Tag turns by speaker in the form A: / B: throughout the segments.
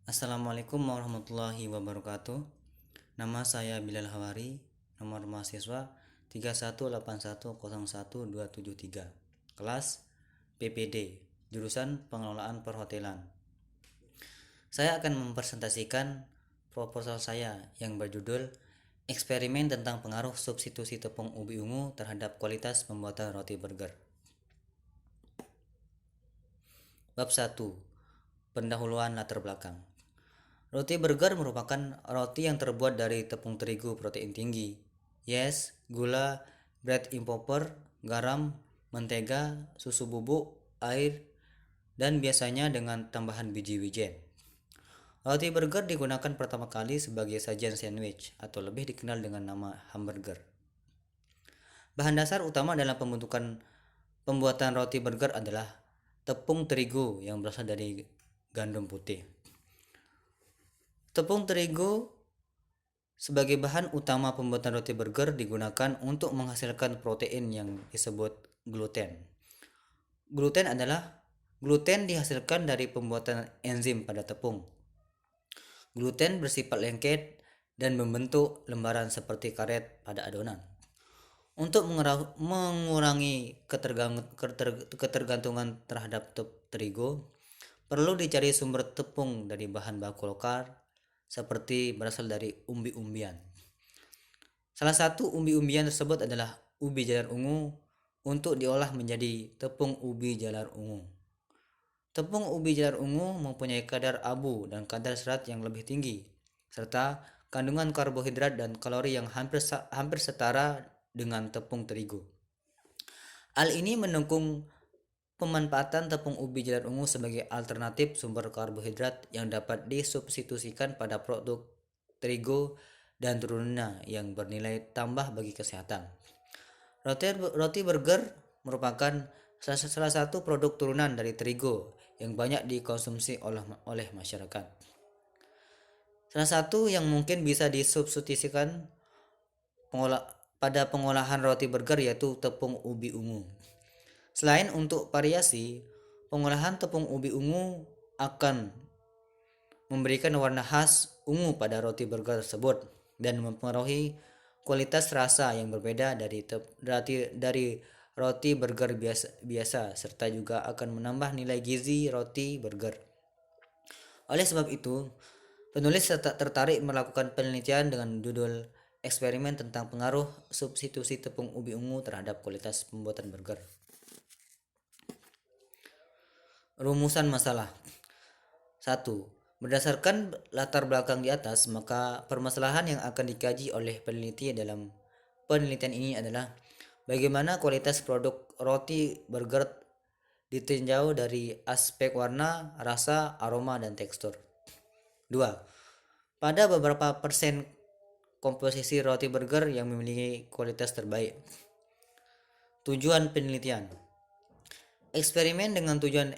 A: Assalamualaikum warahmatullahi wabarakatuh. Nama saya Bilal Hawari, nomor mahasiswa 318101273. Kelas PPD, jurusan Pengelolaan Perhotelan. Saya akan mempresentasikan proposal saya yang berjudul Eksperimen tentang pengaruh substitusi tepung ubi ungu terhadap kualitas pembuatan roti burger. Bab 1. Pendahuluan latar belakang. Roti burger merupakan roti yang terbuat dari tepung terigu protein tinggi, yeast, gula, bread improper, garam, mentega, susu bubuk, air, dan biasanya dengan tambahan biji wijen. Roti burger digunakan pertama kali sebagai sajian sandwich atau lebih dikenal dengan nama hamburger. Bahan dasar utama dalam pembuatan roti burger adalah tepung terigu yang berasal dari gandum putih. Tepung terigu sebagai bahan utama pembuatan roti burger digunakan untuk menghasilkan protein yang disebut gluten. Gluten dihasilkan dari pembuatan enzim pada tepung. Gluten bersifat lengket dan membentuk lembaran seperti karet pada adonan. Untuk mengurangi ketergantungan terhadap terigu, perlu dicari sumber tepung dari bahan baku lokal seperti berasal dari umbi-umbian. Salah satu umbi-umbian tersebut adalah ubi jalar ungu untuk diolah menjadi tepung ubi jalar ungu. Tepung ubi jalar ungu mempunyai kadar abu dan kadar serat yang lebih tinggi, serta kandungan karbohidrat dan kalori yang hampir setara dengan tepung terigu. Hal ini mendukung pemanfaatan tepung ubi jalar ungu sebagai alternatif sumber karbohidrat yang dapat disubstitusikan pada produk terigu dan turunannya yang bernilai tambah bagi kesehatan. Roti burger merupakan salah satu produk turunan dari terigu yang banyak dikonsumsi oleh masyarakat. Salah satu yang mungkin bisa disubstitusikan pada pengolahan roti burger yaitu tepung ubi ungu. Selain untuk variasi, pengolahan tepung ubi ungu akan memberikan warna khas ungu pada roti burger tersebut dan mempengaruhi kualitas rasa yang berbeda dari roti burger biasa serta juga akan menambah nilai gizi roti burger. Oleh sebab itu, penulis tertarik melakukan penelitian dengan judul Eksperimen tentang pengaruh substitusi tepung ubi ungu terhadap kualitas pembuatan burger. Rumusan masalah. 1. Berdasarkan latar belakang di atas, maka permasalahan yang akan dikaji oleh peneliti dalam penelitian ini adalah bagaimana kualitas produk roti burger ditinjau dari aspek warna, rasa, aroma, dan tekstur. 2. Pada beberapa persen komposisi roti burger yang memiliki kualitas terbaik. Tujuan penelitian. Eksperimen dengan tujuan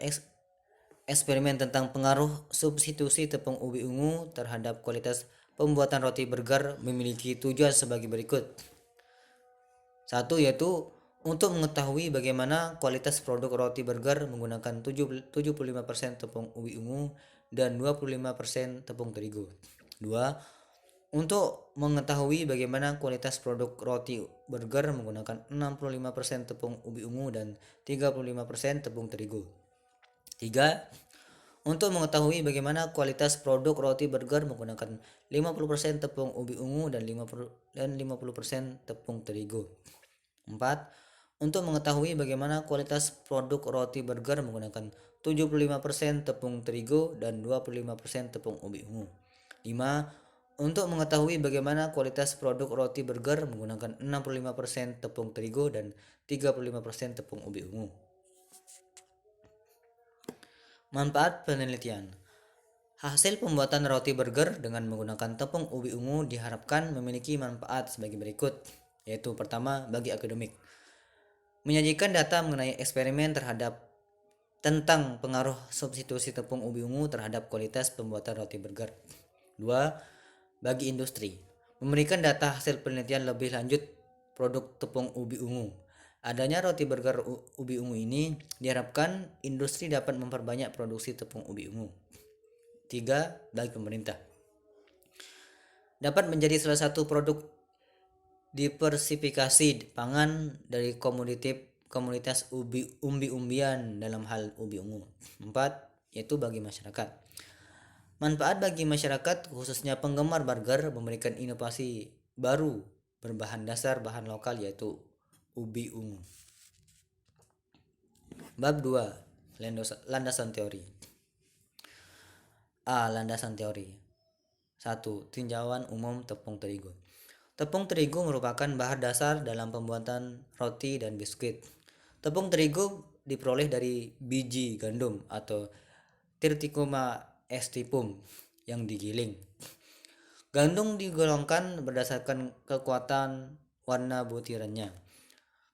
A: eksperimen tentang pengaruh substitusi tepung ubi ungu terhadap kualitas pembuatan roti burger memiliki tujuan sebagai berikut. 1. Yaitu untuk mengetahui bagaimana kualitas produk roti burger menggunakan 75% tepung ubi ungu dan 25% tepung terigu. 2. Untuk mengetahui bagaimana kualitas produk roti burger menggunakan 65% tepung ubi ungu dan 35% tepung terigu. 3. Untuk mengetahui bagaimana kualitas produk roti burger menggunakan 50% tepung ubi ungu dan 50% tepung terigu. 4. Untuk mengetahui bagaimana kualitas produk roti burger menggunakan 75% tepung terigu dan 25% tepung ubi ungu. 5. Untuk mengetahui bagaimana kualitas produk roti burger menggunakan 65% tepung terigu dan 35% tepung ubi ungu. Manfaat penelitian. Hasil pembuatan roti burger dengan menggunakan tepung ubi ungu diharapkan memiliki manfaat sebagai berikut, yaitu pertama, bagi akademik, menyajikan data mengenai eksperimen tentang pengaruh substitusi tepung ubi ungu terhadap kualitas pembuatan roti burger. 2. Bagi industri, memberikan data hasil penelitian lebih lanjut produk tepung ubi ungu. Adanya roti burger ubi ungu ini diharapkan industri dapat memperbanyak produksi tepung ubi ungu. Tiga, bagi pemerintah. Dapat menjadi salah satu produk diversifikasi pangan dari komunitas umbi-umbian dalam hal ubi ungu. 4. Yaitu bagi masyarakat. Manfaat bagi masyarakat khususnya penggemar burger memberikan inovasi baru berbahan dasar bahan lokal yaitu ubi ungu. Bab 2. Landasan teori. A. Landasan teori. 1. Tinjauan umum tepung terigu. Tepung terigu merupakan bahan dasar dalam pembuatan roti dan biskuit. Tepung terigu diperoleh dari biji gandum atau Triticum stipum yang digiling. Gandum digolongkan berdasarkan kekuatan warna butirannya.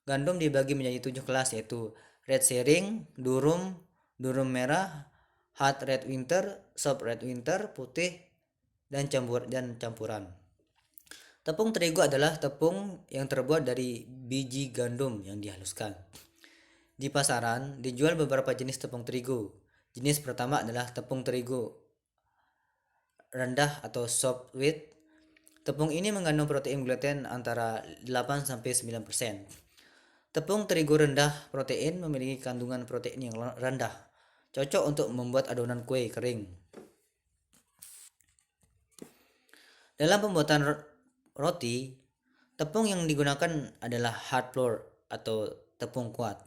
A: Gandum dibagi menjadi 7 kelas yaitu red sharing, durum, durum merah, hard red winter, soft red winter, putih, dan campuran. Tepung terigu adalah tepung yang terbuat dari biji gandum yang dihaluskan. Di pasaran dijual beberapa jenis tepung terigu. Jenis pertama adalah tepung terigu rendah atau soft wheat. Tepung ini mengandung protein gluten antara 8-9%. Tepung terigu rendah protein memiliki kandungan protein yang rendah, cocok untuk membuat adonan kue kering. Dalam pembuatan roti, tepung yang digunakan adalah hard flour atau tepung kuat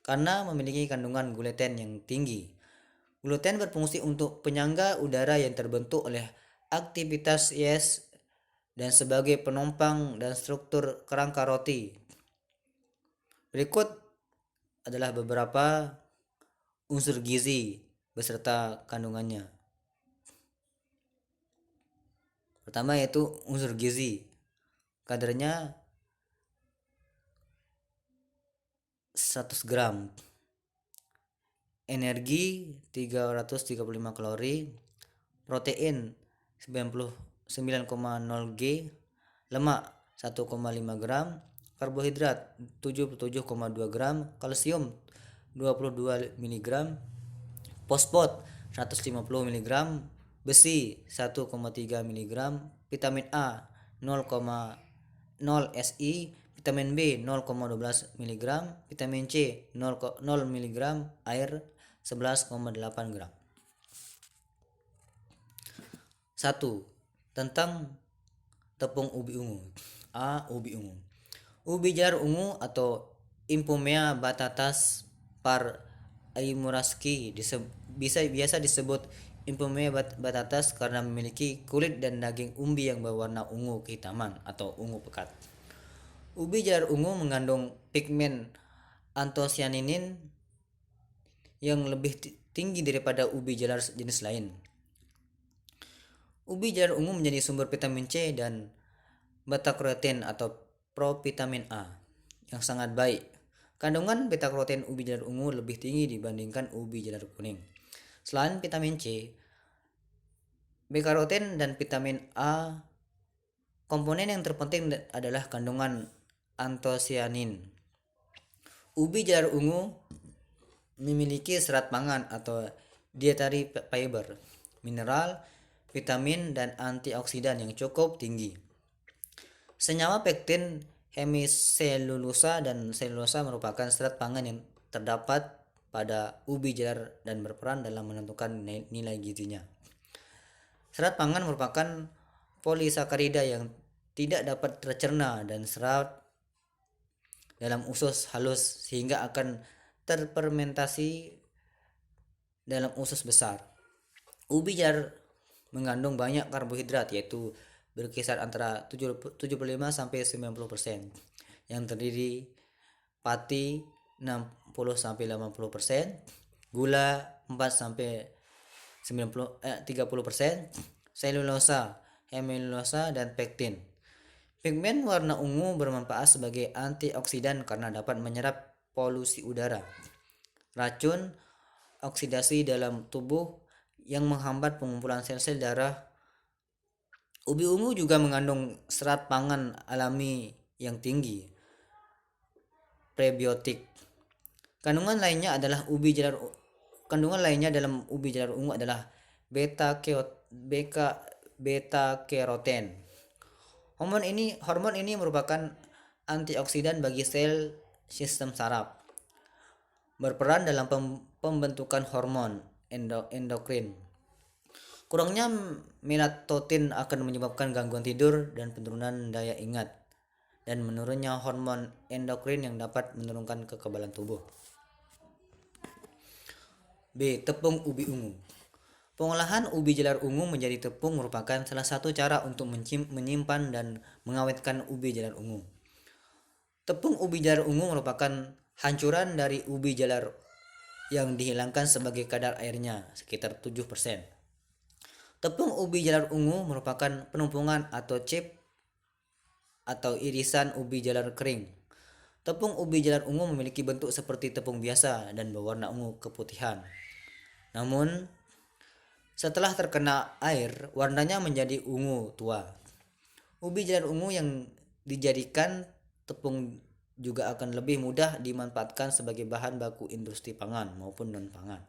A: karena memiliki kandungan gluten yang tinggi. Gluten berfungsi untuk penyangga udara yang terbentuk oleh aktivitas yeast dan sebagai penopang dan struktur kerangka roti. Berikut adalah beberapa unsur gizi beserta kandungannya. Pertama yaitu unsur gizi. Kadarnya 100 gram. Energi 335 kalori, protein 99,0 G, lemak 1,5 gram, karbohidrat 77,2 gram, kalsium 22 mg, fosfat 150 mg, besi 1,3 mg, vitamin A 0,0 SI, vitamin B 0,12 mg, vitamin C 0 mg, air 11,8 gram. 1. Tentang tepung ubi ungu. A. Ubi ungu. Ubi jalar ungu atau Impomea batatas par aimuraski biasa disebut Impomea batatas karena memiliki kulit dan daging umbi yang berwarna ungu kehitaman atau ungu pekat. Ubi jalar ungu mengandung pigmen antosianin yang lebih tinggi daripada ubi jalar jenis lain. Ubi jalar ungu menjadi sumber vitamin C dan beta-karoten atau provitamin A yang sangat baik. Kandungan beta-karoten ubi jalar ungu lebih tinggi dibandingkan ubi jalar kuning. Selain vitamin C, beta-karoten dan vitamin A, komponen yang terpenting adalah kandungan antosianin. Ubi jalar ungu memiliki serat pangan atau dietary fiber, mineral, vitamin, dan antioksidan yang cukup tinggi. Senyawa pektin, hemiselulosa, dan selulosa merupakan serat pangan yang terdapat pada ubi jalar dan berperan dalam menentukan nilai gizinya. Serat pangan merupakan polisakarida yang tidak dapat tercerna dan serap dalam usus halus sehingga akan terfermentasi dalam usus besar. Ubi jalar mengandung banyak karbohidrat yaitu berkisar antara 75-90% yang terdiri pati 60-80%, gula 4-30%, selulosa, hemilulosa, dan pektin. Pigmen warna ungu bermanfaat sebagai antioksidan karena dapat menyerap polusi udara, racun, oksidasi dalam tubuh yang menghambat pengumpulan sel-sel darah. Ubi ungu juga mengandung serat pangan alami yang tinggi, prebiotik. Kandungan lainnya dalam ubi jalar ungu adalah beta keroten. Hormon ini merupakan antioksidan bagi sel sistem saraf, berperan dalam pembentukan hormon endokrin. Kurangnya melatonin akan menyebabkan gangguan tidur dan penurunan daya ingat, dan menurunnya hormon endokrin yang dapat menurunkan kekebalan tubuh. B. Tepung ubi ungu. Pengolahan ubi jalar ungu menjadi tepung merupakan salah satu cara untuk menyimpan dan mengawetkan ubi jalar ungu. Tepung ubi jalar ungu merupakan hancuran dari ubi jalar yang dihilangkan sebagai kadar airnya, sekitar 7%. Tepung ubi jalar ungu merupakan penumpukan atau chip atau irisan ubi jalar kering. Tepung ubi jalar ungu memiliki bentuk seperti tepung biasa dan berwarna ungu keputihan. Namun, setelah terkena air, warnanya menjadi ungu tua. Ubi jalar ungu yang dijadikan tepung juga akan lebih mudah dimanfaatkan sebagai bahan baku industri pangan maupun non-pangan.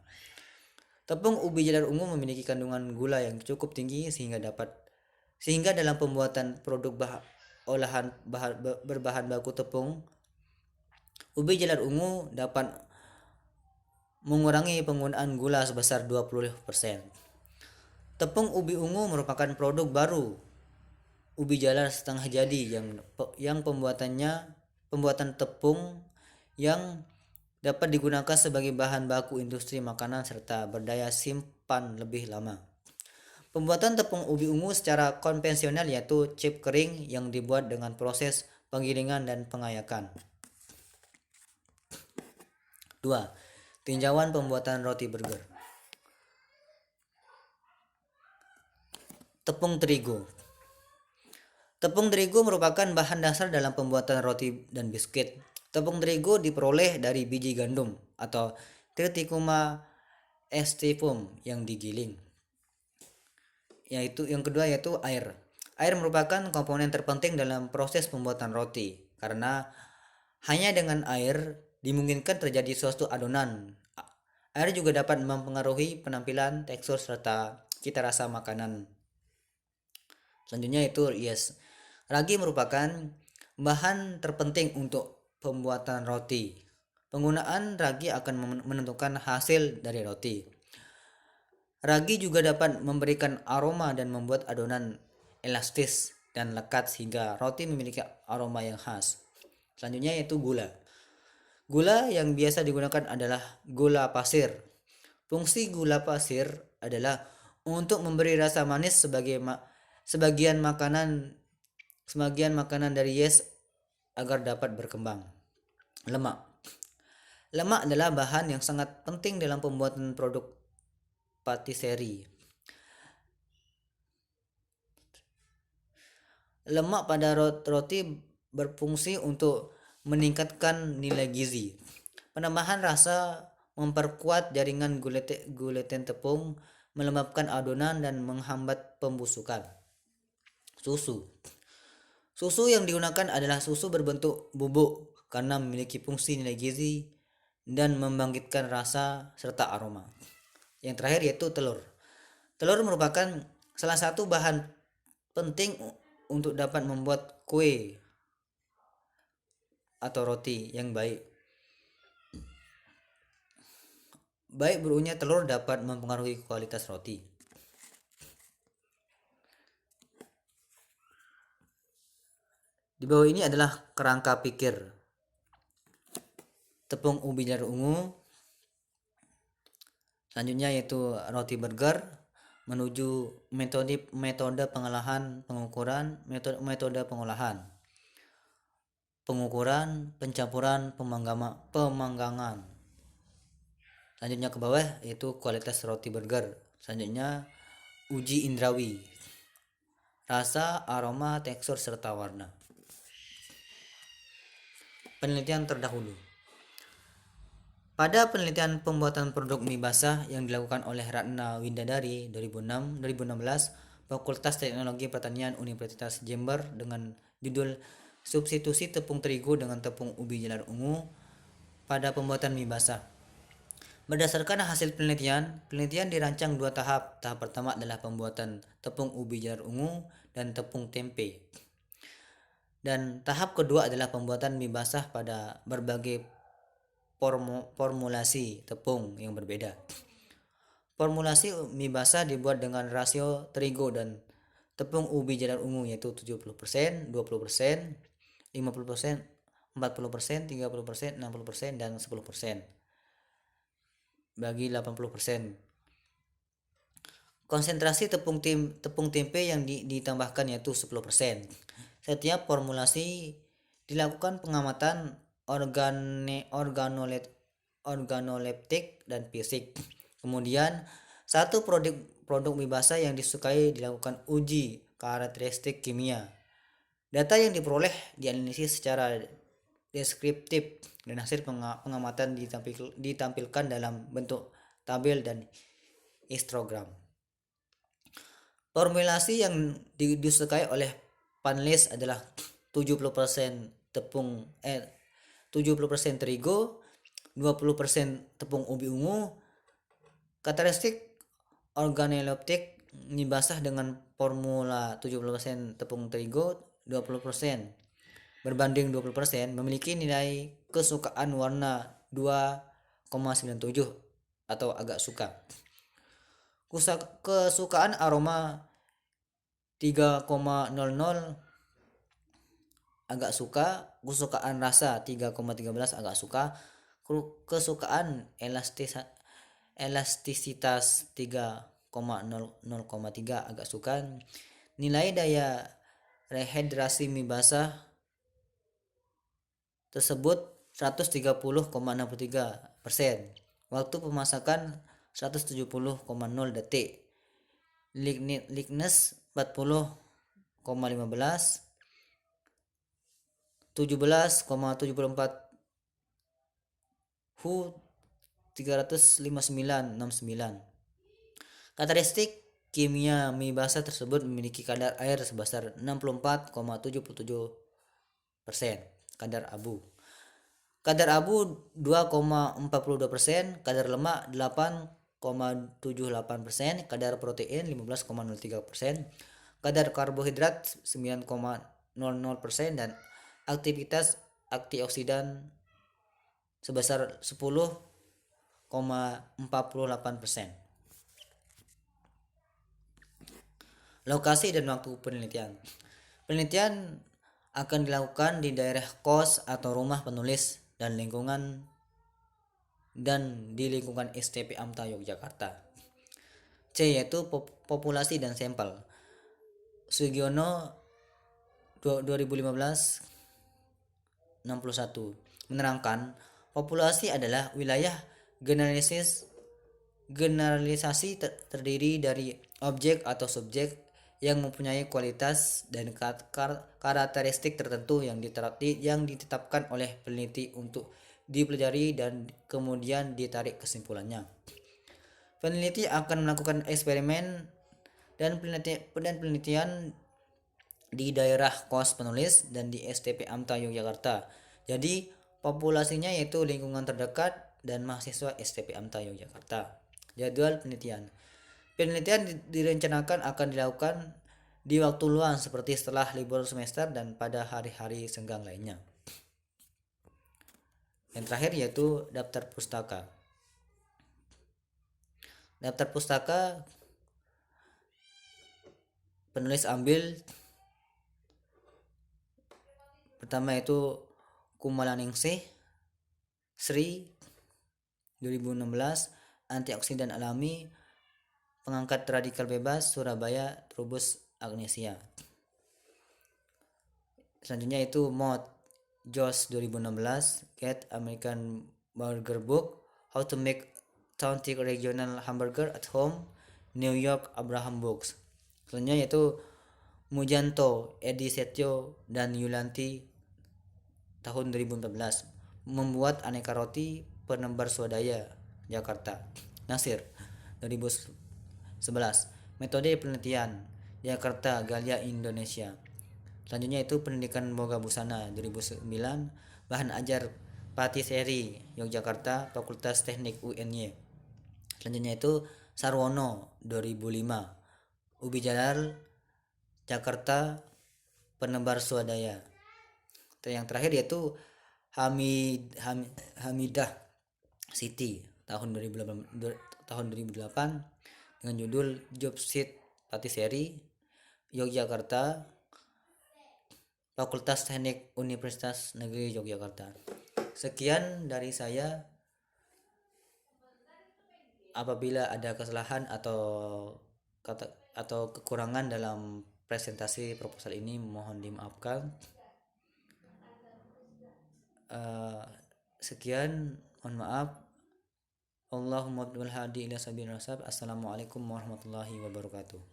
A: Tepung ubi jalar ungu memiliki kandungan gula yang cukup tinggi sehingga dalam pembuatan produk berbahan baku tepung, ubi jalar ungu dapat mengurangi penggunaan gula sebesar 20%. Tepung ubi ungu merupakan produk baru ubi jalar setengah jadi yang pembuatan tepung yang dapat digunakan sebagai bahan baku industri makanan serta berdaya simpan lebih lama. Pembuatan tepung ubi ungu secara konvensional yaitu chip kering yang dibuat dengan proses penggilingan dan pengayakan. 2. Tinjauan pembuatan roti burger. Tepung terigu. Tepung terigu merupakan bahan dasar dalam pembuatan roti dan biskuit. Tepung terigu diperoleh dari biji gandum atau Triticum aestivum yang digiling. Yang kedua yaitu air. Air merupakan komponen terpenting dalam proses pembuatan roti karena hanya dengan air dimungkinkan terjadi suatu adonan. Air juga dapat mempengaruhi penampilan, tekstur serta cita rasa makanan. Selanjutnya yaitu yeast. Ragi merupakan bahan terpenting untuk pembuatan roti. Penggunaan ragi akan menentukan hasil dari roti. Ragi juga dapat memberikan aroma dan membuat adonan elastis dan lekat sehingga roti memiliki aroma yang khas. Selanjutnya yaitu gula. Gula yang biasa digunakan adalah gula pasir. Fungsi gula pasir adalah untuk memberi rasa manis sebagian makanan dari yeast agar dapat berkembang. Lemak. Lemak adalah bahan yang sangat penting dalam pembuatan produk patisserie. Lemak pada roti berfungsi untuk meningkatkan nilai gizi. Penambahan rasa memperkuat jaringan gluten tepung, melembabkan adonan dan menghambat pembusukan. Susu yang digunakan adalah susu berbentuk bubuk karena memiliki fungsi nilai gizi dan membangkitkan rasa serta aroma. Yang terakhir yaitu telur. Telur merupakan salah satu bahan penting untuk dapat membuat kue atau roti yang baik. Baik buruknya telur dapat mempengaruhi kualitas roti. Di bawah ini adalah kerangka pikir tepung ubi jalar ungu. Selanjutnya yaitu roti burger menuju metode pengukuran, pencampuran, pemanggangan. Selanjutnya ke bawah yaitu kualitas roti burger. Selanjutnya uji indrawi, rasa, aroma, tekstur serta warna. Penelitian terdahulu. Pada penelitian pembuatan produk mie basah yang dilakukan oleh Ratna Windadari 2016, Fakultas Teknologi Pertanian Universitas Jember dengan judul Substitusi tepung terigu dengan tepung ubi jalar ungu pada pembuatan mie basah. Berdasarkan hasil penelitian dirancang dua tahap. Tahap pertama adalah pembuatan tepung ubi jalar ungu dan tepung tempe. Dan tahap kedua adalah pembuatan mie basah pada berbagai formulasi tepung yang berbeda. Formulasi mie basah dibuat dengan rasio terigu dan tepung ubi jalar ungu yaitu 70%, 20%, 50%, 40%, 30%, 60%, dan 10% bagi 80%. Konsentrasi tepung tempe yang ditambahkan yaitu 10%. Setiap formulasi dilakukan pengamatan organoleptik dan fisik. Kemudian satu produk mie basah yang disukai dilakukan uji karakteristik kimia. Data yang diperoleh dianalisis secara deskriptif dan hasil pengamatan ditampilkan dalam bentuk tabel dan histogram. Formulasi yang disukai oleh panelis adalah 70% 70% terigu, 20% tepung ubi ungu. Karakteristik organoleptik mie basah dengan formula 70% tepung terigu, 20% berbanding 20% memiliki nilai kesukaan warna 2,97 atau agak suka. Kesukaan aroma 3,00 agak suka, kesukaan rasa 3,13 agak suka, kesukaan elastisitas 3,0,3 agak suka. Nilai daya rehidrasi mie basah tersebut 130,63%. Waktu pemasakan 170,0 detik. Ligness 40,15, 17,74, Hu 359,69. Karakteristik kimia mie basah tersebut memiliki kadar air sebesar 64,77%, kadar abu 2,42%, kadar lemak 8,78%, kadar protein 15,03%, kadar karbohidrat 9,00%, dan aktivitas antioksidan sebesar 10,48%. Lokasi dan waktu penelitian. Penelitian akan dilakukan di daerah kos atau rumah penulis dan di lingkungan STP AMTA Yogyakarta. C yaitu populasi dan sampel. Sugiono 2015 61 menerangkan populasi adalah wilayah generalisasi terdiri dari objek atau subjek yang mempunyai kualitas dan karakteristik tertentu yang ditetapkan oleh peneliti untuk dipelajari dan kemudian ditarik kesimpulannya. Peneliti akan melakukan eksperimen dan penelitian di daerah kos penulis dan di STP AMTA Yogyakarta. Jadi populasinya yaitu lingkungan terdekat dan mahasiswa STP AMTA Yogyakarta. Jadwal penelitian. Penelitian direncanakan akan dilakukan di waktu luang seperti setelah libur semester dan pada hari-hari senggang lainnya. Yang terakhir yaitu daftar pustaka. Daftar pustaka penulis ambil pertama itu Kumalaningsih Sri 2016, antioksidan alami, pengangkat radikal bebas, Surabaya, Trubus Agnesia. Selanjutnya itu Mott Josh 2016, Get American Burger Book, How to Make Authentic Regional Hamburger at Home, New York Abraham Books. Selanjutnya yaitu Mujanto, Edi Setio, dan Yulanti tahun 2014, membuat aneka roti, penebar swadaya, Jakarta. Nasir 2011, metode penelitian, Jakarta, Galia, Indonesia. Selanjutnya itu pendidikan boga busana 2009, bahan ajar Patiseri Yogyakarta, Fakultas Teknik UNY. Selanjutnya itu Sarwono 2005, Ubi Jalal Jakarta, Penebar Swadaya. Yang terakhir yaitu Hamidah Siti tahun 2008 dengan judul Job Sheet Patisserie Yogyakarta, Fakultas Teknik Universitas Negeri Yogyakarta. Sekian dari saya. Apabila ada kesalahan atau kekurangan dalam presentasi proposal ini, mohon dimaafkan. Sekian, mohon maaf. Allahumma bil hadi ila sabil rasab. Assalamualaikum warahmatullahi wabarakatuh.